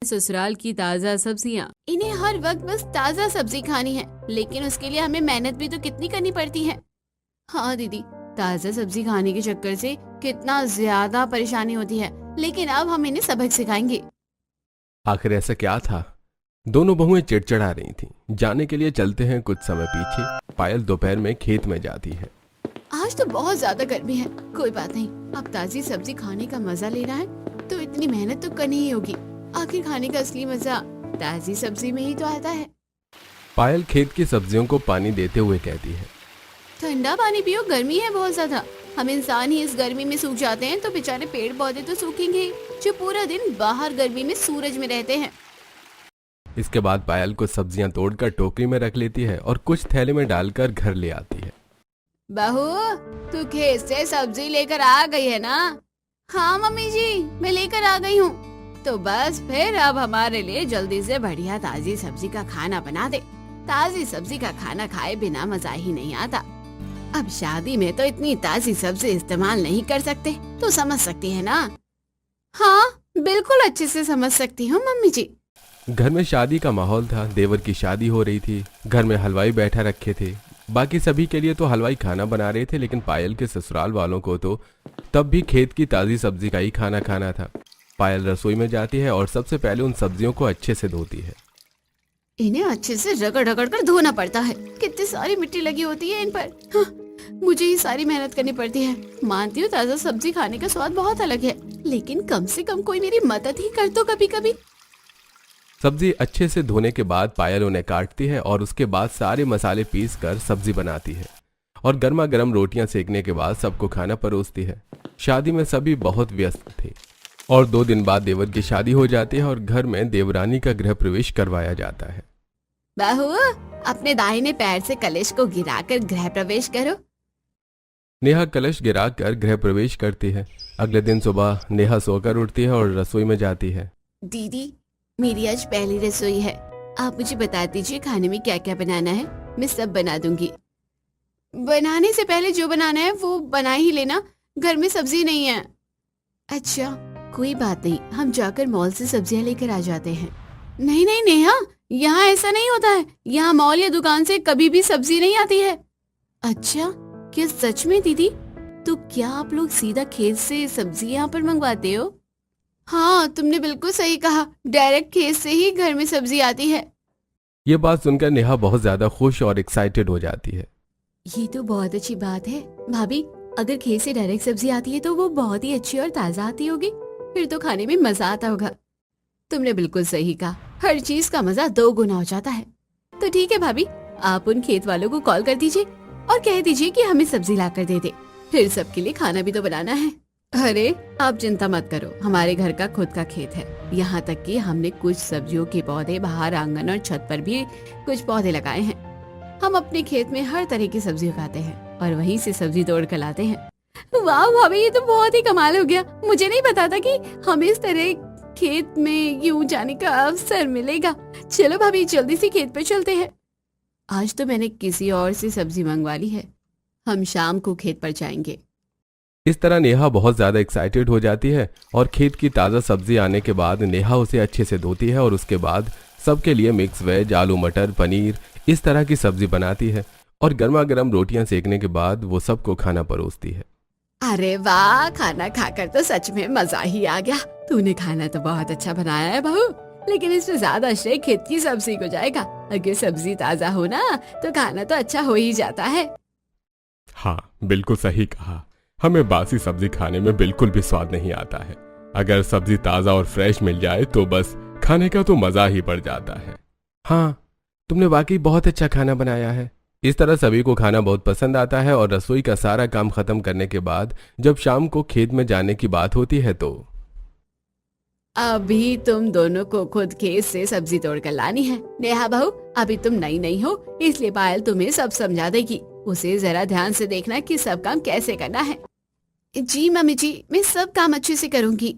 ससुराल की ताज़ा सब्जियाँ। इन्हें हर वक्त बस ताज़ा सब्जी खानी है, लेकिन उसके लिए हमें मेहनत भी तो कितनी करनी पड़ती है। हाँ दीदी, ताज़ा सब्जी खाने के चक्कर से कितना ज्यादा परेशानी होती है, लेकिन अब हम इन्हें सबक सिखाएंगे। आखिर ऐसा क्या था? दोनों बहुएं चिड़चिड़ा रही थीं। जाने के लिए चलते हैं कुछ समय पीछे। पायल दोपहर में खेत में जाती है। आज तो बहुत ज्यादा गर्मी है, कोई बात नहीं, अब ताज़ी सब्जी खाने का मजा लेना है तो इतनी मेहनत तो करनी ही होगी। आखिर खाने का असली मजा ताज़ी सब्जी में ही तो आता है। पायल खेत की सब्जियों को पानी देते हुए कहती है। ठंडा पानी पियो, गर्मी है बहुत ज्यादा। हम इंसान ही इस गर्मी में सूख जाते हैं तो बेचारे पेड़ पौधे तो सूखेंगे ही, जो पूरा दिन बाहर गर्मी में सूरज में रहते हैं। इसके बाद पायल कुछ सब्जियां तोड़कर टोकरी में रख लेती है और कुछ थैले में डालकर घर ले आती है। बहू, तू खेत से सब्जी लेकर आ गई है ना? हाँ मम्मी जी, मैं लेकर आ गई हूँ। तो बस फिर अब हमारे लिए जल्दी से बढ़िया ताजी सब्जी का खाना बना दे। ताजी सब्जी का खाना खाए बिना मजा ही नहीं आता। अब शादी में तो इतनी ताजी सब्जी इस्तेमाल नहीं कर सकते, तो समझ सकती है ना? हाँ बिल्कुल अच्छे से समझ सकती हूँ मम्मी जी। घर में शादी का माहौल था। देवर की शादी हो रही थी। घर में हलवाई बैठा रखे थे। बाकी सभी के लिए तो हलवाई खाना बना रहे थे, लेकिन पायल के ससुराल वालों को तो तब भी खेत की ताजी सब्जी का ही खाना खाना था। पायल रसोई में जाती है और सबसे पहले उन सब्जियों को अच्छे से धोती है। इन्हें अच्छे से रगड़ रगड़ कर धोना पड़ता है, कितनी सारी मिट्टी लगी होती है इन पर। हाँ, मुझे ही सारी मेहनत करनी पड़ती है। मानती हूँ ताजा सब्जी खाने का स्वाद बहुत अलग है, लेकिन कम से कम कोई मेरी मदद ही कर तो कभी कभी। सब्जी अच्छे से धोने के बाद पायल उन्हें काटती है और उसके बाद सारे मसाले पीस कर सब्जी बनाती है और गर्मा गर्म रोटियां सेकने के बाद सबको खाना परोसती है। शादी में सभी बहुत व्यस्त थे और 2 दिन बाद देवर की शादी हो जाती है और घर में देवरानी का गृह प्रवेश करवाया जाता है। बहू, अपने दाहिने पैर से कलश को गिराकर गृह प्रवेश करो। नेहा कलश गिराकर गृह प्रवेश करती है। अगले दिन सुबह नेहा सोकर उठती है और रसोई में जाती है। दीदी, मेरी आज पहली रसोई है, आप मुझे बता दीजिए खाने में क्या क्या बनाना है, मैं सब बना दूंगी। बनाने से पहले जो बनाना है वो बना ही लेना, घर में सब्जी नहीं है। अच्छा कोई बात नहीं, हम जाकर मॉल से सब्जियां लेकर आ जाते हैं। नहीं नहीं नेहा, यहाँ ऐसा नहीं होता है, यहाँ मॉल या दुकान से कभी भी सब्जी नहीं आती है। अच्छा, क्या सच में दीदी? तो क्या आप लोग सीधा खेत से सब्जी यहाँ पर मंगवाते हो? हाँ तुमने बिल्कुल सही कहा, डायरेक्ट खेत से ही घर में सब्जी आती है। ये बात सुनकर नेहा बहुत ज्यादा खुश और एक्साइटेड हो जाती है। ये तो बहुत अच्छी बात है भाभी, अगर खेत से डायरेक्ट सब्जी आती है तो वो बहुत ही अच्छी और ताजा आती होगी, फिर तो खाने में मजा आता होगा। तुमने बिल्कुल सही कहा, हर चीज का मजा 2 गुना हो जाता है। तो ठीक है भाभी, आप उन खेत वालों को कॉल कर दीजिए और कह दीजिए कि हमें सब्जी ला कर दे दे, फिर सबके लिए खाना भी तो बनाना है। अरे आप चिंता मत करो, हमारे घर का खुद का खेत है, यहाँ तक कि हमने कुछ सब्जियों के पौधे बाहर आंगन और छत पर भी कुछ पौधे लगाए हैं। हम अपने खेत में हर तरह की सब्जी उगाते हैं और वहीं से सब्जी तोड़ कर लाते हैं। वाह भाभी, ये तो बहुत ही कमाल हो गया, मुझे नहीं पता था कि हमें इस तरह खेत में यूं जाने का अवसर मिलेगा। चलो भाभी जल्दी से खेत पर चलते हैं। आज तो मैंने किसी और से सब्जी मंगवा ली है, हम शाम को खेत पर जाएंगे। इस तरह नेहा बहुत ज्यादा एक्साइटेड हो जाती है और खेत की ताज़ा सब्जी आने के बाद नेहा उसे अच्छे से धोती है और उसके बाद सबके लिए मिक्स वेज, आलू मटर, पनीर इस तरह की सब्जी बनाती है और गर्मा गर्म रोटियां सेकने के बाद वो सबको खाना परोसती है। अरे वाह, खाना खाकर तो सच में मजा ही आ गया। तूने खाना तो बहुत अच्छा बनाया है बहू, लेकिन इसमें ज्यादा श्रेय खेत की सब्जी को जाएगा। अगर सब्जी ताजा हो ना तो खाना तो अच्छा हो ही जाता है। हाँ बिल्कुल सही कहा, हमें बासी सब्जी खाने में बिल्कुल भी स्वाद नहीं आता है। अगर सब्जी ताजा और फ्रेश मिल जाए तो बस खाने का तो मजा ही बढ़ जाता है। हाँ, तुमने वाकई बहुत अच्छा खाना बनाया है। इस तरह सभी को खाना बहुत पसंद आता है और रसोई का सारा काम खत्म करने के बाद जब शाम को खेत में जाने की बात होती है तो अभी तुम दोनों को खुद खेत से सब्जी तोड़ कर लानी है। नेहा बहू, अभी तुम नई नहीं हो, इसलिए पायल तुम्हें सब समझा देगी। उसे जरा ध्यान से देखना कि सब काम कैसे करना है। जी मम्मी जी, मैं सब काम अच्छे से करूंगी।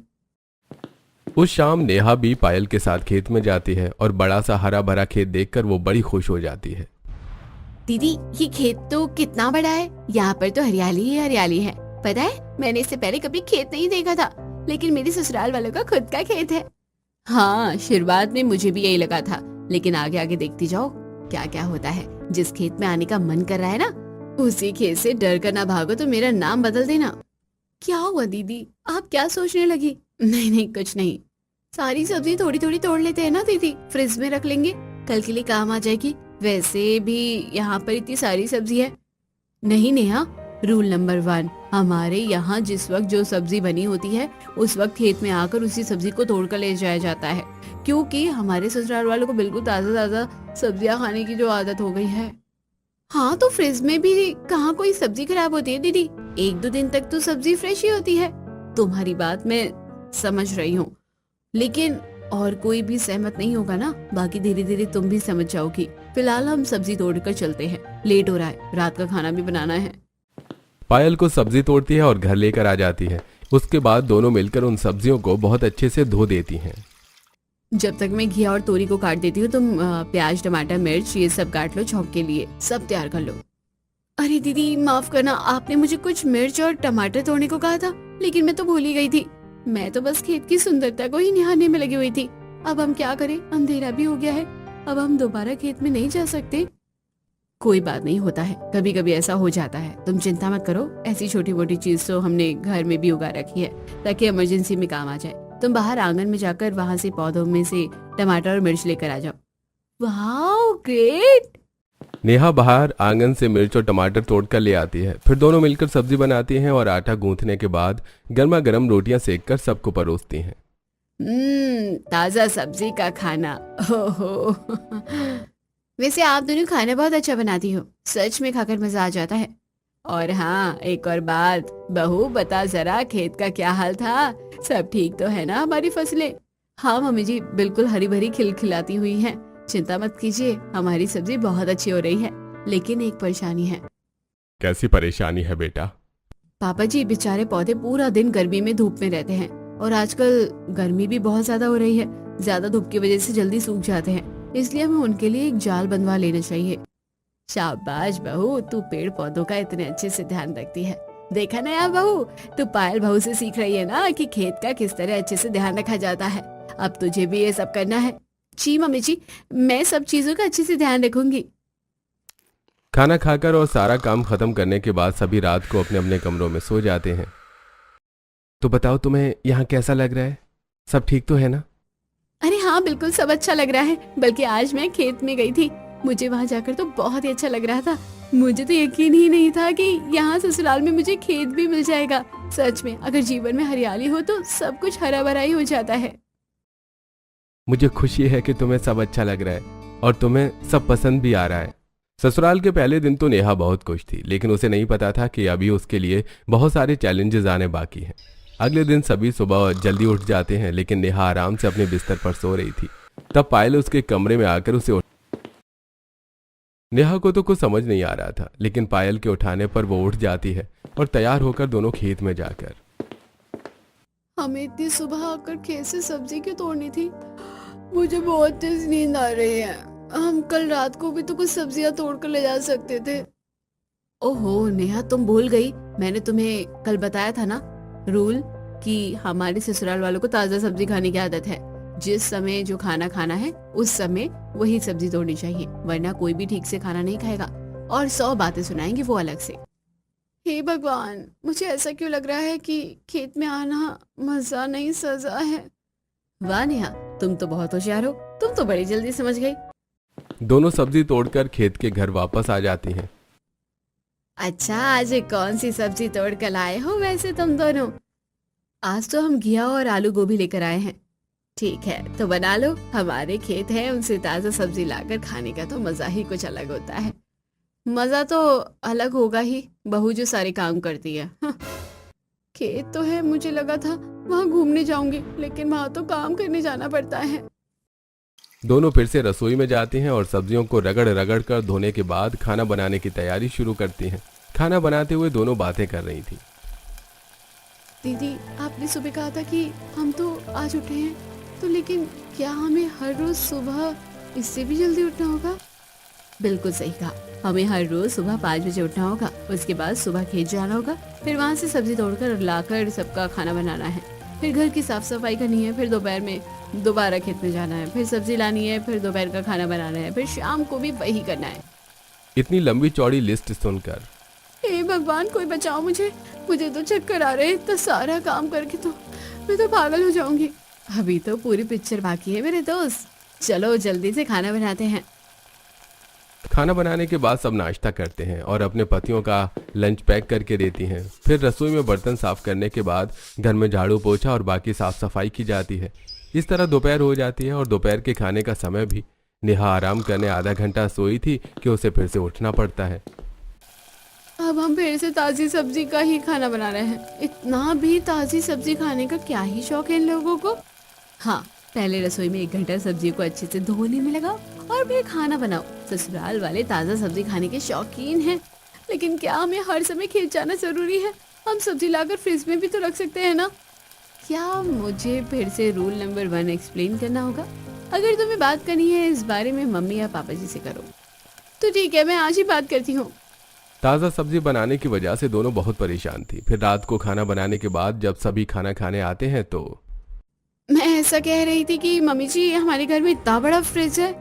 उस शाम नेहा भी पायल के साथ खेत में जाती है और बड़ा सा हरा भरा खेत देखकर वो बड़ी खुश हो जाती है। दीदी, ये खेत तो कितना बड़ा है, यहाँ पर तो हरियाली ही हरियाली है। पता है, मैंने इससे पहले कभी खेत नहीं देखा था, लेकिन मेरे ससुराल वालों का खुद का खेत है। हाँ, शुरुआत में मुझे भी यही लगा था, लेकिन आगे आगे देखती जाओ क्या क्या होता है। जिस खेत में आने का मन कर रहा है ना, उसी खेत से डर कर ना भागो तो मेरा नाम बदल देना। क्या हुआ दीदी, आप क्या सोचने लगी? नहीं नहीं, कुछ नहीं। सारी सब्जी थोड़ी थोड़ी तोड़ लेते हैं ना दीदी, फ्रिज में रख लेंगे, कल के लिए काम आ जाएगी। वैसे भी यहाँ पर इतनी सारी सब्जी है। नहीं नेहा, रूल नंबर 1, हमारे यहाँ जिस वक्त जो सब्जी बनी होती है उस वक्त खेत में आकर उसी सब्जी को तोड़कर ले जाया जाता है, क्योंकि हमारे ससुराल वालों को बिल्कुल ताजा ताजा सब्जियां खाने की जो आदत हो गई है। हाँ, तो फ्रिज में भी कहाँ कोई सब्जी खराब होती है दीदी, 1-2 दिन तक तो सब्जी फ्रेश ही होती है। तुम्हारी बात मैं समझ रही हूँ, लेकिन और कोई भी सहमत नहीं होगा ना, बाकी धीरे धीरे तुम भी समझ जाओगी। फिलहाल हम सब्जी तोड़कर चलते हैं, लेट हो रहा है, रात का खाना भी बनाना है। पायल को सब्जी तोड़ती है और घर लेकर आ जाती है। उसके बाद दोनों मिलकर उन सब्जियों को बहुत अच्छे से धो देती हैं। जब तक मैं घिया और तोरी को काट देती हूँ, तुम प्याज टमाटर मिर्च ये सब काट लो, छौंक के लिए सब तैयार कर लो। अरे दीदी माफ करना, आपने मुझे कुछ मिर्च और टमाटर तोड़ने को कहा था, लेकिन मैं तो भूल ही गई थी। मैं तो बस खेत की सुंदरता को ही निहारने में लगी हुई थी। अब हम क्या करें, अंधेरा भी हो गया है, अब हम दोबारा खेत में नहीं जा सकते। कोई बात नहीं, होता है, कभी कभी ऐसा हो जाता है, तुम चिंता मत करो। ऐसी छोटी मोटी चीज तो हमने घर में भी उगा रखी है ताकि इमरजेंसी में काम आ जाए। तुम बाहर आंगन में जाकर वहाँ से पौधों में से टमाटर और मिर्च लेकर आ जाओ। वाह ग्रेट। नेहा बाहर आंगन से मिर्च और टमाटर तोड़कर ले आती है। फिर दोनों मिलकर सब्जी बनाती हैं और आटा गूंथने के बाद गर्मा गर्म रोटियां सेककर सबको परोसती हैं। ताजा सब्जी का खाना, ओहो। वैसे आप दोनों खाना बहुत अच्छा बनाती हो, सच में खाकर मजा आ जाता है। और हाँ, एक और बात, बहू बता जरा, खेत का क्या हाल था, सब ठीक तो है ना हमारी फसलें? हाँ मम्मी जी, बिल्कुल हरी भरी खिलखिलाती हुई हैं, चिंता मत कीजिए, हमारी सब्जी बहुत अच्छी हो रही है। लेकिन एक परेशानी है। कैसी परेशानी है बेटा? पापा जी, बेचारे पौधे पूरा दिन गर्मी में धूप में रहते हैं, और आजकल गर्मी भी बहुत ज्यादा हो रही है, ज्यादा धूप की वजह से जल्दी सूख जाते हैं, इसलिए हमें उनके लिए एक जाल बनवा लेना चाहिए। शाबाश बहू, तू पेड़ पौधों का इतने अच्छे से ध्यान रखती है। देखा ना यार बहू, तू पायल बहू से सीख रही है ना कि खेत का किस तरह अच्छे से ध्यान रखा जाता है। अब तुझे भी ये सब करना है। जी मम्मी जी, मैं सब चीजों का अच्छे से ध्यान रखूंगी। खाना खाकर और सारा काम खत्म करने के बाद सभी रात को अपने अपने कमरों में सो जाते हैं। तो बताओ, तुम्हें यहाँ कैसा लग रहा है? सब ठीक तो है ना? अरे हाँ, बिल्कुल सब अच्छा लग रहा है। बल्कि आज मैं खेत में गई थी, मुझे वहाँ जाकर तो बहुत ही अच्छा लग रहा था। मुझे तो यकीन ही नहीं था कि यहाँ ससुराल में मुझे खेत भी मिल जाएगा। सच में अगर जीवन में हरियाली हो तो सब कुछ हरा भरा ही हो जाता है। मुझे खुशी है कि तुम्हें सब अच्छा लग रहा है और तुम्हें सब पसंद भी आ रहा है। ससुराल के पहले दिन तो नेहा बहुत खुश थी, लेकिन उसे नहीं पता था कि अभी उसके लिए बहुत सारे चैलेंजेस आने बाकी हैं। अगले दिन सभी सुबह जल्दी उठ जाते हैं, लेकिन नेहा आराम से अपने बिस्तर पर सो रही थी। तब पायल उसके कमरे में आकर उसे नेहा को तो कुछ समझ नहीं आ रहा था, लेकिन पायल के उठाने पर वो उठ जाती है और तैयार होकर दोनों खेत में जाकर। हमें इतनी सुबह आकर खेत से सब्जी क्यों तोड़नी थी? मुझे बहुत तेज नींद आ रही है। हम कल रात को भी तो कुछ सब्जियां तोड़ कर ले जा सकते थे। ओहो नेहा, तुम भूल गई, मैंने तुम्हें कल बताया था ना रूल, कि हमारे ससुराल वालों को ताजा सब्जी खाने की आदत है। जिस समय जो खाना खाना है उस समय वही सब्जी तोड़नी चाहिए, वरना कोई भी ठीक से खाना नहीं खाएगा और 100 बातें सुनाएंगे वो अलग से। हे भगवान, मुझे ऐसा क्यों लग रहा है कि खेत में आना मजा नहीं सजा है। वाह नेहा, तुम तो बहुत होशियार हो, तुम तो बड़ी जल्दी समझ गई। दोनों सब्जी तोड़कर खेत के घर वापस आ जाती हैं। अच्छा, आज कौन सी सब्जी तोड़ कर लाए हो वैसे तुम दोनों? आज तो हम घिया और आलू गोभी लेकर आए हैं। ठीक है, तो बना लो, हमारे खेत है, उनसे ताजा सब्जी लाकर खाने का तो मजा ही कुछ अलग होता है। मजा तो अलग होगा ही, बहू जो सारे काम करती है। हाँ। खेत तो है, मुझे लगा था वहाँ घूमने जाऊंगी, लेकिन वहाँ तो काम करने जाना पड़ता है। दोनों फिर से रसोई में जाती हैं और सब्जियों को रगड़ रगड़ कर धोने के बाद खाना बनाने की तैयारी शुरू करती हैं। खाना बनाते हुए दोनों बातें कर रही थी। दीदी, आपने सुबह कहा था कि हम तो आज उठे हैं, तो लेकिन क्या हमें हर रोज सुबह इससे भी जल्दी उठना होगा? बिल्कुल सही कहा, हमें हर रोज सुबह 5 बजे उठना होगा। उसके बाद सुबह खेत जाना होगा, फिर वहाँ से सब्जी तोड़कर लाकर सबका खाना बनाना है। फिर घर की साफ सफाई करनी है, फिर दोपहर में दोबारा खेत में जाना है, फिर सब्जी लानी है, फिर दोपहर का खाना बनाना है, फिर शाम को भी वही करना है। इतनी लंबी चौड़ी लिस्ट सुनकर हे भगवान, कोई बचाओ मुझे तो चक्कर आ रहे हैं। इतना सारा काम करके तो मैं तो पागल हो जाऊंगी। अभी तो पूरी पिक्चर बाकी है मेरे दोस्त, चलो जल्दी से खाना बनाते हैं। खाना बनाने के बाद सब नाश्ता करते हैं और अपने पतियों का लंच पैक करके देती हैं। फिर रसोई में बर्तन साफ करने के बाद घर में झाड़ू पोछा और बाकी साफ सफाई की जाती है। इस तरह दोपहर हो जाती है और दोपहर के खाने का समय भी। नेहा आराम करने आधा घंटा सोई थी कि उसे फिर से उठना पड़ता है। अब हम फिर से ताजी सब्जी का ही खाना बना रहे हैं। इतना भी ताजी सब्जी खाने का क्या ही शौक है इन लोगों को। हाँ, पहले रसोई में 1 घंटा सब्जी को अच्छे से धोने में लगाओ और फिर खाना बनाओ। ससुराल वाले ताजा सब्जी खाने के शौकीन हैं, लेकिन क्या हमें हर समय खेत जाना जरूरी है? हम सब्जी लाकर फ्रिज में भी तो रख सकते हैं ना। क्या मुझे फिर से रूल नंबर 1 एक्सप्लेन करना होगा? अगर तुम्हें बात करनी है इस बारे में मम्मी या पापा जी से करो। तो ठीक है, मैं आज ही बात करती हूँ। ताज़ा सब्जी बनाने की वजह से दोनों बहुत परेशान थी। फिर रात को खाना बनाने के बाद जब सभी खाना खाने आते हैं तो मैं ऐसा कह रही थी कि मम्मी जी, हमारे घर में इतना बड़ा फ्रिज है,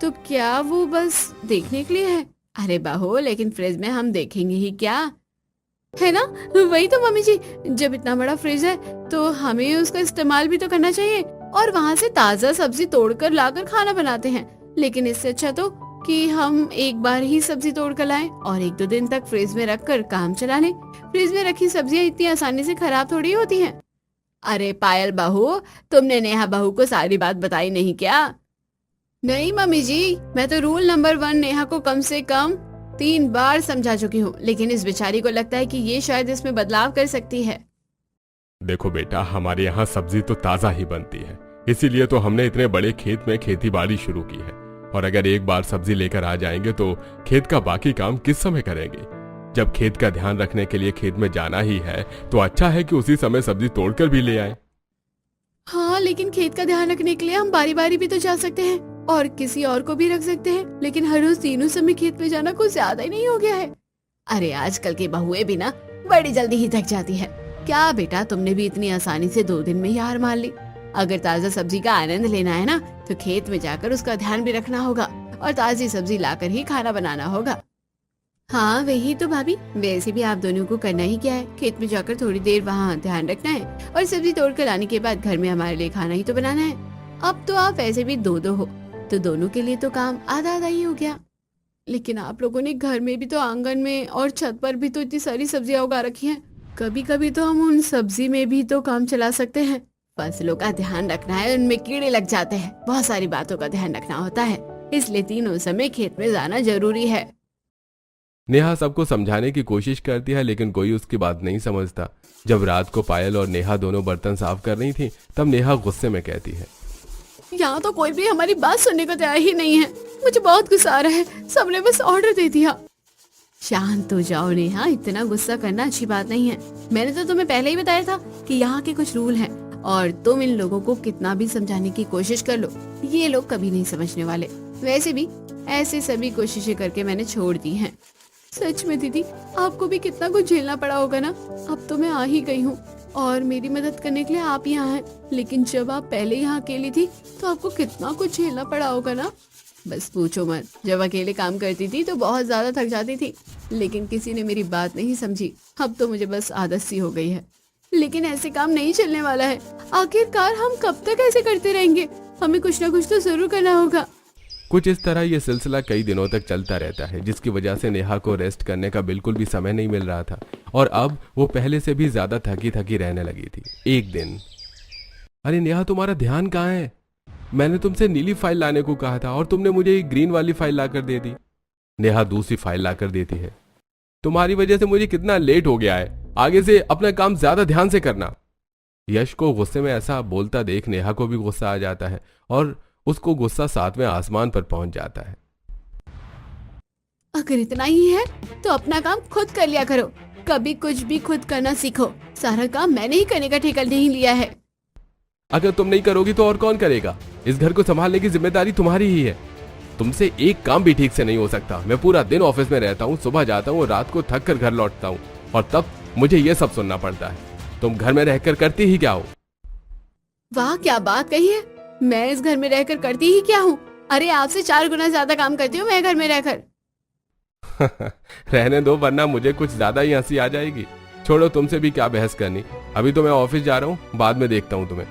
तो क्या वो बस देखने के लिए है? अरे बहू, लेकिन फ्रिज में हम देखेंगे ही क्या, है ना? वही तो मम्मी जी, जब इतना बड़ा फ्रिज है तो हमें उसका इस्तेमाल भी तो करना चाहिए और वहाँ से ताज़ा सब्जी तोड़कर लाकर खाना बनाते हैं। लेकिन इससे अच्छा तो कि हम एक बार ही सब्जी तोड़ कर लाएं और 1-2 दिन तक फ्रिज में रखकर काम चला लें। फ्रिज में रखी सब्जियां इतनी आसानी से खराब थोड़ी होती हैं। अरे पायल बहू, तुमने नेहा बहू को सारी बात बताई नहीं क्या? नहीं मम्मी जी, मैं तो रूल नंबर 1 नेहा को कम से कम 3 बार समझा चुकी हूँ, लेकिन इस बेचारी को लगता है कि ये शायद इसमें बदलाव कर सकती है। देखो बेटा, हमारे यहाँ सब्जी तो ताज़ा ही बनती है, इसीलिए तो हमने इतने बड़े खेत में खेती बाड़ी शुरू की है। और अगर एक बार सब्जी लेकर आ जाएंगे तो खेत का बाकी काम किस समय करेंगे? जब खेत का ध्यान रखने के लिए खेत में जाना ही है तो अच्छा है कि उसी समय सब्जी तोड़कर भी ले आए। हाँ, लेकिन खेत का ध्यान रखने के लिए हम बारी बारी भी तो जा सकते हैं और किसी और को भी रख सकते हैं, लेकिन हर रोज तीनों समय खेत में जाना कुछ ज्यादा ही नहीं हो गया है? अरे आजकल की बहुएं भी ना बड़ी जल्दी ही थक जाती है। क्या बेटा, तुमने भी इतनी आसानी से 2 दिन में ही हार मान ली? अगर ताजा सब्जी का आनंद लेना है ना, तो खेत में जाकर उसका ध्यान भी रखना होगा और ताजी सब्जी लाकर ही खाना बनाना होगा। हाँ वही तो भाभी, वैसे भी आप दोनों को करना ही क्या है, खेत में जाकर थोड़ी देर वहाँ ध्यान रखना है और सब्जी तोड़ कर लाने के बाद घर में हमारे लिए खाना ही तो बनाना है। अब तो आप ऐसे भी 2-2 हो, तो दोनों के लिए तो काम आधा आधा ही हो गया। लेकिन आप लोगों ने घर में भी तो, आंगन में और छत पर भी तो इतनी सारी सब्जियां उगा रखी हैं। कभी कभी तो हम उन सब्जी में भी तो काम चला सकते हैं। फसलों का ध्यान रखना है, उनमें कीड़े लग जाते हैं, बहुत सारी बातों का ध्यान रखना होता है, इसलिए तीनों समय खेत में जाना जरूरी है। नेहा सबको समझाने की कोशिश करती है, लेकिन कोई उसकी बात नहीं समझता। जब रात को पायल और नेहा दोनों बर्तन साफ कर रही थी, तब नेहा गुस्से में कहती है, यहाँ तो कोई भी हमारी बात सुनने को तैयार ही नहीं है। मुझे बहुत गुस्सा आ रहा है, सबने बस ऑर्डर दे दिया। शांत हो जाओ नेहा, इतना गुस्सा करना अच्छी बात नहीं है। मैंने तो तुम्हें पहले ही बताया था कि यहाँ के कुछ रूल हैं और तुम इन लोगों को कितना भी समझाने की कोशिश कर लो, ये लोग कभी नहीं समझने वाले। वैसे भी ऐसे सभी कोशिशें करके मैंने छोड़ दी हैं। सच में दीदी, आपको भी कितना कुछ झेलना पड़ा होगा ना। अब तो मैं आ ही गई हूँ और मेरी मदद करने के लिए आप यहाँ हैं, लेकिन जब आप पहले यहाँ अकेली थी तो आपको कितना कुछ झेलना पड़ा होगा ना। बस पूछो मत, जब अकेले काम करती थी तो बहुत ज्यादा थक जाती थी, लेकिन किसी ने मेरी बात नहीं समझी। अब तो मुझे बस आदत सी हो गई है, लेकिन ऐसे काम नहीं चलने वाला है। आखिरकार हम कब तक ऐसे करते रहेंगे? हमें कुछ ना कुछ तो जरूर करना होगा। कुछ इस तरह ये सिलसिला कई दिनों तक चलता रहता है, जिसकी वजह से नेहा को रेस्ट करने का बिल्कुल भी समय नहीं मिल रहा था और अब वो पहले से भी ज्यादा थकी थकी रहने लगी थी। एक दिन, अरे नेहा, तुम्हारा ध्यान कहाँ है? मैंने तुमसे नीली फाइल लाने को कहा था और तुमने मुझे ये ग्रीन वाली फाइल लाकर दे दी। नेहा दूसरी फाइल लाकर देती है। तुम्हारी वजह से मुझे कितना लेट हो गया है, आगे से अपना काम ज्यादा ध्यान से करना। यश को गुस्से में ऐसा बोलता देख नेहा को भी गुस्सा आ जाता है और उसको गुस्सा 7वें आसमान पर पहुंच जाता है। अगर इतना ही है तो अपना काम खुद कर लिया करो, कभी कुछ भी खुद करना सीखो। सारा काम मैंने ही करने का ठेका नहीं लिया है। अगर तुम नहीं करोगी तो और कौन करेगा? इस घर को संभालने की जिम्मेदारी तुम्हारी ही है। तुमसे एक काम भी ठीक से नहीं हो सकता। मैं पूरा दिन ऑफिस में रहता हूँ, सुबह जाता हूँ, रात को थक कर घर लौटता हूँ और तब मुझे ये सब सुनना पड़ता है। तुम घर में रहकर करती ही क्या हो? वाह क्या बात कही है। मैं इस घर में रहकर करती ही क्या हूँ। अरे आपसे 4 गुना ज्यादा काम करती हूँ मैं घर में रहकर। रहने दो, वरना मुझे कुछ ज्यादा ही हंसी आ जाएगी। छोड़ो, तुमसे भी क्या बहस करनी। अभी तो मैं ऑफिस जा रहा हूँ, बाद में देखता हूँ तुम्हें।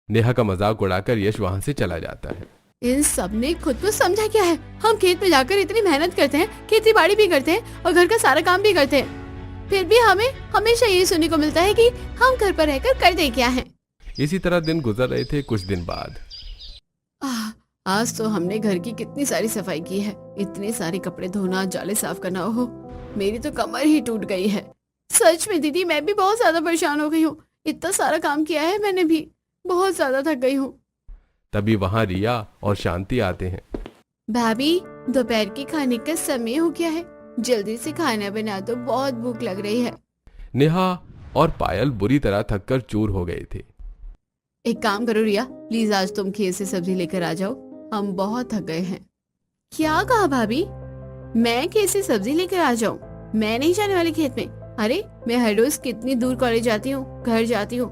नेहा का मजाक उड़ाकर यश वहां से चला जाता है। इन सब ने खुद को समझा क्या है। हम खेत में जाकर इतनी मेहनत करते हैं, खेती बाड़ी भी करते हैं और घर का सारा काम भी करते हैं, फिर भी हमें हमेशा ये सुनने को मिलता है कि हम घर पर रहकर करते क्या है। इसी तरह दिन गुजर रहे थे। कुछ दिन बाद आज तो हमने घर की कितनी सारी सफाई की है, इतने सारे कपड़े धोना, जाले साफ करना, ओहो मेरी तो कमर ही टूट गई है। सच में दीदी, मैं भी बहुत ज्यादा परेशान हो गई हूँ। इतना सारा काम किया है मैंने भी, बहुत ज्यादा थक गई हूँ। तभी वहां रिया और शांति आते हैं। भाभी, दोपहर के खाने का समय हो गया है, जल्दी से खाना बना दो, बहुत भूख लग रही है। नेहा और पायल बुरी तरह थककर चूर हो गए थे। एक काम करो रिया, प्लीज आज तुम खेत से सब्जी लेकर आ जाओ, हम बहुत थक गए हैं। क्या कहा भाभी? मैं खेत से सब्जी लेकर आ जाऊं? मैं नहीं जाने वाली खेत में। अरे मैं हर रोज कितनी दूर कॉलेज जाती हूँ, घर जाती हूँ।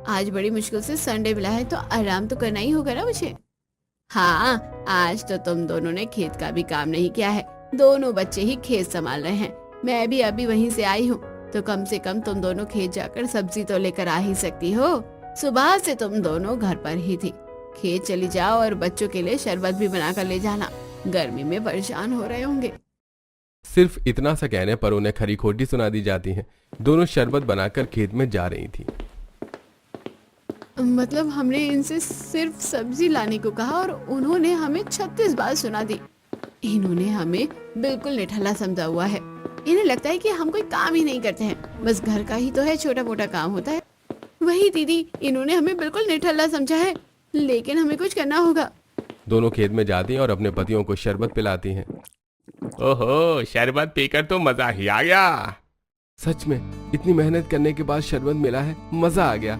आज बड़ी मुश्किल से संडे मिला है तो आराम तो करना ही होगा ना मुझे। हाँ, आज तो तुम दोनों ने खेत का भी काम नहीं किया है, दोनों बच्चे ही खेत संभाल रहे हैं। मैं भी अभी वहीं से आई हूँ, तो कम से कम तुम दोनों खेत जाकर सब्जी तो लेकर आ ही सकती हो। सुबह से तुम दोनों घर पर ही थी। खेत चली जाओ और बच्चों के लिए शरबत भी बना कर ले जाना, गर्मी में परेशान हो रहे होंगे। सिर्फ इतना सा कहने पर उन्हें खरी खोटी सुना दी जाती है। दोनों शरबत बनाकर खेत में जा रही थी। मतलब हमने इनसे सिर्फ सब्जी लाने को कहा और उन्होंने हमें 36 बार सुना दी। इन्होंने हमें बिल्कुल निठल्ला समझा हुआ है। इन्हें लगता है कि हम कोई काम ही नहीं करते हैं, बस घर का ही तो है छोटा मोटा काम होता है। वही दीदी, इन्होंने हमें बिल्कुल निठल्ला समझा है, लेकिन हमें कुछ करना होगा। दोनों खेत में जाती हैं और अपने पतियों को शरबत पिलाती हैं। ओहो, शरबत पीकर तो मजा ही आ गया। सच में इतनी मेहनत करने के बाद शरबत मिला है, मजा आ गया।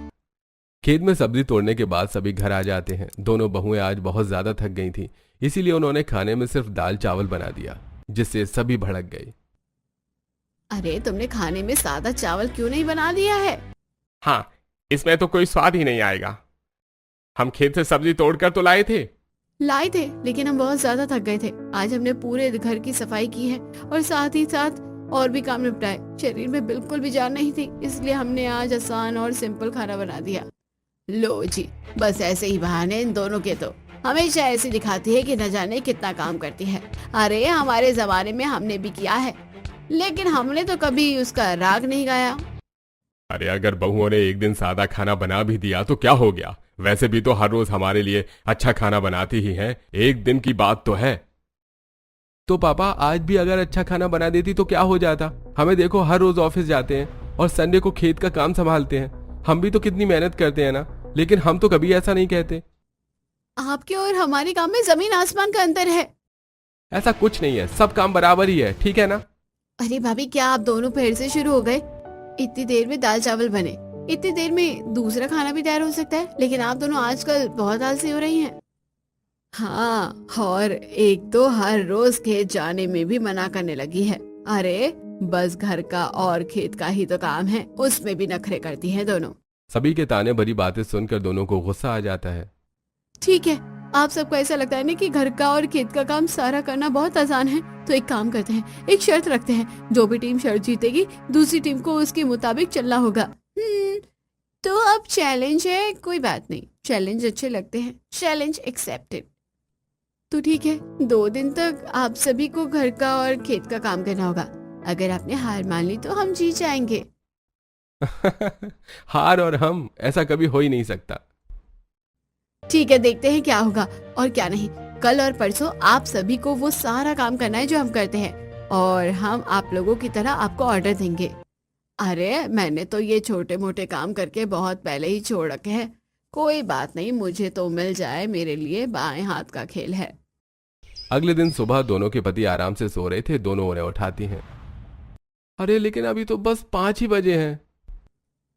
खेत में सब्जी तोड़ने के बाद सभी घर आ जाते हैं। दोनों बहुएं आज बहुत ज्यादा थक गई थी, इसीलिए उन्होंने खाने में सिर्फ दाल चावल बना दिया, जिससे सभी भड़क गए। अरे तुमने खाने में सादा चावल क्यों नहीं बना दिया है? हाँ, इसमें तो कोई स्वाद ही नहीं आएगा। हम खेत से सब्जी तोड़कर तो लाए थे, लेकिन हम बहुत ज्यादा थक गए थे। आज हमने पूरे घर की सफाई की है और साथ ही साथ और भी काम निपटाए। शरीर में बिल्कुल भी जान नहीं थी, इसलिए हमने आज आसान और सिंपल खाना बना दिया। लो जी, बस ऐसे ही बहाने इन दोनों के तो हमेशा ऐसे दिखाती है कि न जाने कितना काम करती है। अरे हमारे जमाने में हमने भी किया है, लेकिन हमने तो कभी उसका राग नहीं गाया। अरे अगर बहुओं ने एक दिन सादा खाना बना भी दिया तो क्या हो गया? वैसे भी तो हर रोज हमारे लिए अच्छा खाना बनाती ही हैं, एक दिन की बात तो है। तो पापा, आज भी अगर अच्छा खाना बना देती तो क्या हो जाता? हमें देखो, हर रोज ऑफिस जाते हैं और संडे को खेत का काम संभालते हैं। हम भी तो कितनी मेहनत करते हैं ना, लेकिन हम तो कभी ऐसा नहीं कहते। आपके और हमारे काम में जमीन आसमान का अंतर है। ऐसा कुछ नहीं है, सब काम बराबर ही है, ठीक है ना? अरे भाभी, क्या आप दोनों फिर से शुरू हो गए? इतनी देर में दाल चावल बने, इतनी देर में दूसरा खाना भी तैयार हो सकता है, लेकिन आप दोनों आजकल बहुत आलसी हो रही हैं। हाँ, और एक तो हर रोज खेत जाने में भी मना करने लगी है। अरे बस घर का और खेत का ही तो काम है, उसमें भी नखरे करती हैं दोनों। सभी के ताने भरी बातें सुनकर दोनों को गुस्सा आ जाता है। ठीक है, आप सबको ऐसा लगता है ना कि घर का और खेत का काम सारा करना बहुत आसान है, तो एक काम करते हैं, एक शर्त रखते हैं, जो भी टीम शर्त जीतेगी दूसरी टीम को उसके मुताबिक चलना होगा। तो अब चैलेंज है, कोई बात नहीं, चैलेंज अच्छे लगते हैं, चैलेंज एक्सेप्टेड। तो ठीक है, 2 दिन तक आप सभी को घर का और खेत का काम करना होगा। अगर आपने हार मान ली तो हम जीत जाएंगे। हार और हम, ऐसा कभी हो ही नहीं सकता। ठीक है, देखते हैं क्या होगा और क्या नहीं। कल और परसों आप सभी को वो सारा काम करना है जो हम करते हैं, और हम आप लोगों की तरह आपको ऑर्डर देंगे। अरे मैंने तो ये छोटे मोटे काम करके बहुत पहले ही छोड़ रखे हैं, कोई बात नहीं, मुझे तो मिल जाए, मेरे लिए बाएं हाथ का खेल है। अगले दिन सुबह दोनों के पति आराम से सो रहे थे, दोनों उन्हें उठाती हैं। अरे लेकिन अभी तो बस 5 ही बजे हैं।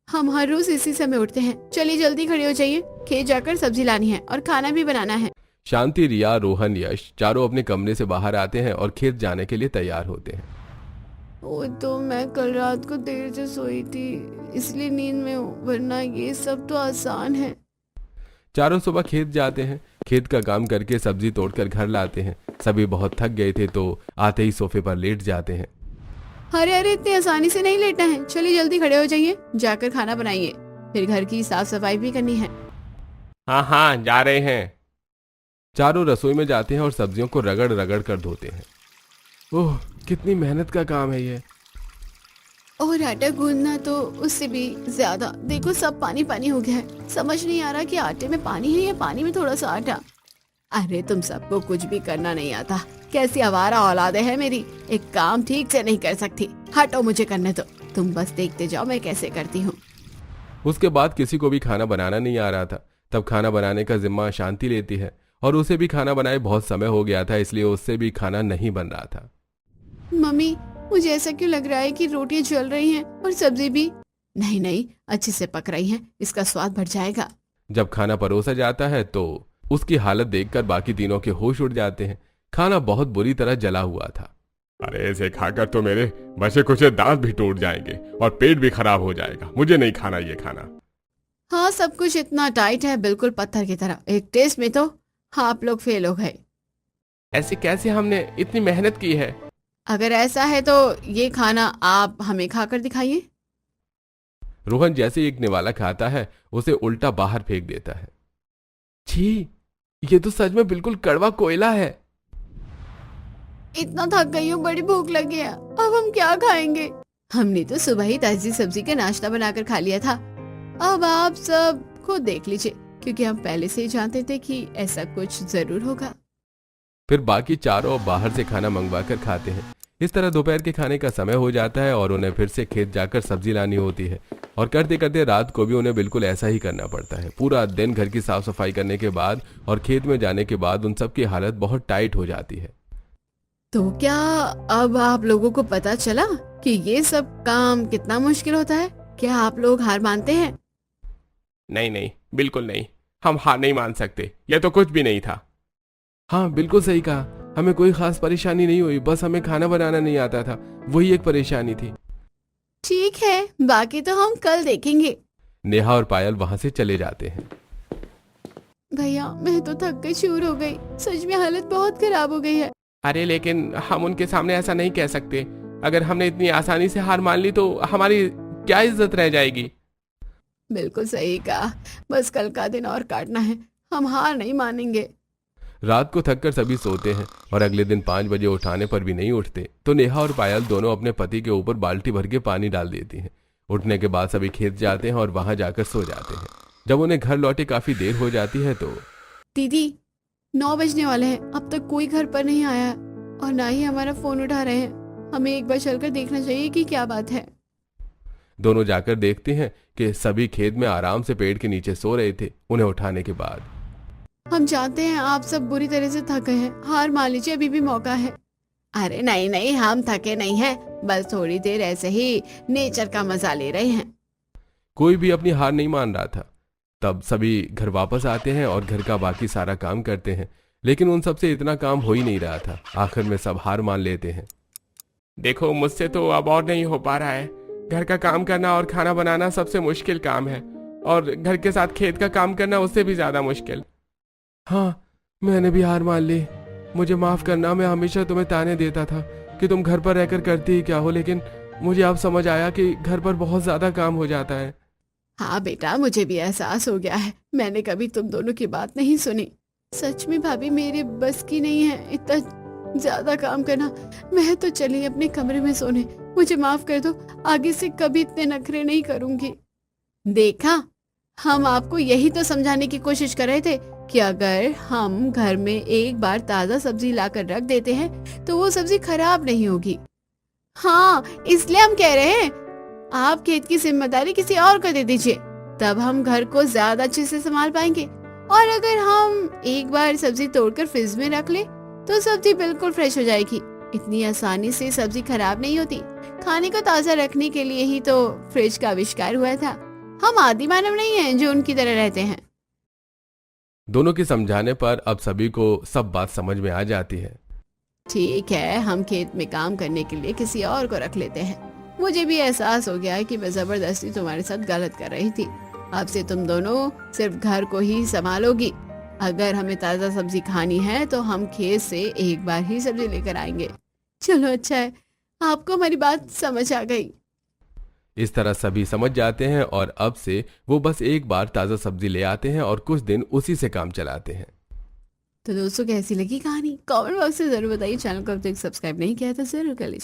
हम हर रोज इसी समय उठते हैं, चलिए जल्दी खड़े हो जाइए, खेत जाकर सब्जी लानी है और खाना भी बनाना है। शांति, रिया, रोहन, यश चारों अपने कमरे से बाहर आते हैं और खेत जाने के लिए तैयार होते हैं। वो तो मैं कल रात को देर से सोई थी, इसलिए नींद में हूँ, वरना ये सब तो आसान है। चारों सुबह खेत जाते हैं। खेत का काम करके सब्जी तोड़कर घर लाते हैं। सभी बहुत थक गए थे तो आते ही सोफे पर लेट जाते हैं। अरे अरे, इतनी आसानी से नहीं लेटना है, चलिए जल्दी खड़े हो जाइए, जाकर खाना बनाइए, फिर घर की साफ सफाई भी करनी है। हाँ हाँ, जा रहे हैं। चारों रसोई में जाते हैं और सब्जियों को रगड़ रगड़ कर धोते हैं। ओह, कितनी मेहनत का काम है ये। और आटा गूंदना तो उससे भी ज्यादा। देखो सब पानी पानी हो गया है, समझ नहीं आ रहा कि आटे में पानी है या पानी में थोड़ा सा आटा। अरे तुम सबको कुछ भी करना नहीं आता, कैसी आवारा औलादे है मेरी, एक काम ठीक से नहीं कर सकती। हटो, मुझे करने दो, तुम बस देखते जाओ मैं कैसे करती हूँ। उसके बाद किसी को भी खाना बनाना नहीं आ रहा था। तब खाना बनाने का जिम्मा शांति लेती है और उसे भी खाना बनाए बहुत समय हो गया था, इसलिए उससे भी खाना नहीं बन रहा था। मम्मी, मुझे ऐसा क्यों लग रहा है कि रोटियां जल रही हैं और सब्जी भी। नहीं नहीं, अच्छे से पक रही हैं, इसका स्वाद बढ़ जाएगा। जब खाना परोसा जाता है तो उसकी हालत देखकर बाकी तीनों के होश उड़ जाते हैं। खाना बहुत बुरी तरह जला हुआ था। अरे इसे खाकर तो मेरे बचे कुछ दांत भी टूट जाएंगे और पेट भी खराब हो जाएगा। मुझे नहीं खाना ये खाना। हाँ, सब कुछ इतना टाइट है, बिल्कुल पत्थर की तरह। एक टेस्ट में तो आप लोग फेल हो गए। ऐसे कैसे, हमने इतनी मेहनत की है। अगर ऐसा है तो ये खाना आप हमें खाकर दिखाइए। रोहन जैसे एक निवाला खाता है उसे उल्टा बाहर फेंक देता है। छी, ये तो सच में बिल्कुल कड़वा कोयला है। इतना थक गई हूँ, बड़ी भूख लगी है, अब हम क्या खाएंगे। हमने तो सुबह ही ताजी सब्जी का नाश्ता बनाकर खा लिया था। अब आप सब खुद देख लीजिए, क्योंकि हम पहले से ही जानते थे कि ऐसा कुछ जरूर होगा। फिर बाकी चारों बाहर से खाना मंगवा कर खाते हैं। इस तरह दोपहर के खाने का समय हो जाता है और उन्हें फिर से खेत जाकर सब्जी लानी होती है। और करते करते रात को भी उन्हें बिल्कुल ऐसा ही करना पड़ता है। पूरा दिन घर की साफ सफाई करने के बाद और खेत में जाने के बाद उन सब की हालत बहुत टाइट हो जाती है। तो क्या अब आप लोगों को पता चला कि ये सब काम कितना मुश्किल होता है? क्या आप लोग हार मानते हैं? नहीं नहीं, बिल्कुल नहीं, हम हार नहीं मान सकते। यह तो कुछ भी नहीं था। हाँ, बिल्कुल सही कहा, हमें कोई खास परेशानी नहीं हुई, बस हमें खाना बनाना नहीं आता था, वही एक परेशानी थी। ठीक है, बाकी तो हम कल देखेंगे। नेहा और पायल वहां से चले जाते हैं। भैया, मैं तो थक कर चूर हो गई, सच में हालत बहुत खराब हो गई है। अरे लेकिन हम उनके सामने ऐसा नहीं कह सकते। अगर हमने इतनी आसानी से हार मान ली तो हमारी क्या इज्जत रह जाएगी। बिल्कुल सही कहा, बस कल का दिन और काटना है, हम हार नहीं मानेंगे। रात को थककर सभी सोते हैं और अगले दिन 5 बजे उठाने पर भी नहीं उठते तो नेहा और पायल दोनों अपने पति के ऊपर बाल्टी भर के पानी डाल देती हैं। उठने के बाद सभी खेत जाते हैं और वहां जाकर सो जाते हैं। जब उन्हें घर लौटे काफी देर हो जाती है तो दीदी, 9 बजने वाले हैं, अब तक कोई घर पर नहीं आया है और ना ही हमारा फोन उठा रहे हैं। हमें एक बार चलकर देखना चाहिए कि क्या बात है। दोनों जाकर देखते हैं कि सभी खेत में आराम से पेड़ के नीचे सो रहे थे। उन्हें उठाने के बाद हम जानते हैं आप सब बुरी तरह से थक गए हैं, हार मान लीजिए, अभी भी मौका है। अरे नहीं नहीं, हम थके नहीं हैं, बस थोड़ी देर ऐसे ही नेचर का मजा ले रहे हैं। कोई भी अपनी हार नहीं मान रहा था। तब सभी घर वापस आते हैं और घर का बाकी सारा काम करते हैं, लेकिन उन सबसे इतना काम हो ही नहीं रहा था। आखिर में सब हार मान लेते हैं। देखो, मुझसे तो अब और नहीं हो पा रहा है। घर का काम करना और खाना बनाना सबसे मुश्किल काम है और घर के साथ खेत का काम करना उससे भी ज्यादा मुश्किल। हाँ, मैंने भी हार मान ली। मुझे माफ करना, मैं हमेशा तुम्हें ताने देता था कि तुम घर पर रहकर करती ही क्या हो, लेकिन मुझे अब समझ आया कि घर पर बहुत ज्यादा काम हो जाता है। हाँ बेटा, मुझे भी एहसास हो गया है, मैंने कभी तुम दोनों की बात नहीं सुनी। सच में भाभी, मेरे बस की नहीं है इतना ज्यादा काम करना। मैं तो चली अपने कमरे में सोने, मुझे माफ कर दो, आगे से कभी इतने नखरे नहीं करूंगी। देखा, हम आपको यही तो समझाने की कोशिश कर रहे थे कि अगर हम घर में एक बार ताजा सब्जी लाकर रख देते हैं तो वो सब्जी खराब नहीं होगी। हाँ, इसलिए हम कह रहे हैं आप खेत की जिम्मेदारी किसी और को दे दीजिए, तब हम घर को ज्यादा अच्छे से संभाल पाएंगे। और अगर हम एक बार सब्जी तोड़कर फ्रिज में रख ले तो सब्जी बिल्कुल फ्रेश हो जाएगी। इतनी आसानी से सब्जी खराब नहीं होती। खाने को ताजा रखने के लिए ही तो फ्रिज का आविष्कार हुआ था। हम आदि मानव नहीं हैं जो उनकी तरह रहते हैं। दोनों के समझाने पर अब सभी को सब बात समझ में आ जाती है। ठीक है, हम खेत में काम करने के लिए किसी और को रख लेते हैं। मुझे भी एहसास हो गया है कि मैं जबरदस्ती तुम्हारे साथ गलत कर रही थी। अब से तुम दोनों सिर्फ घर को ही संभालोगी। अगर हमें ताज़ा सब्जी खानी है तो हम खेत से एक बार ही सब्जी लेकर आएंगे। चलो अच्छा है, आपको हमारी बात समझ आ गई। इस तरह सभी समझ जाते हैं और अब से वो बस एक बार ताज़ा सब्जी ले आते हैं और कुछ दिन उसी से काम चलाते हैं। तो दोस्तों कैसी लगी कहानी कमेंट बॉक्स में जरूर बताइए। चैनल को अब तक सब्सक्राइब नहीं किया तो जरूर कर लीजिए।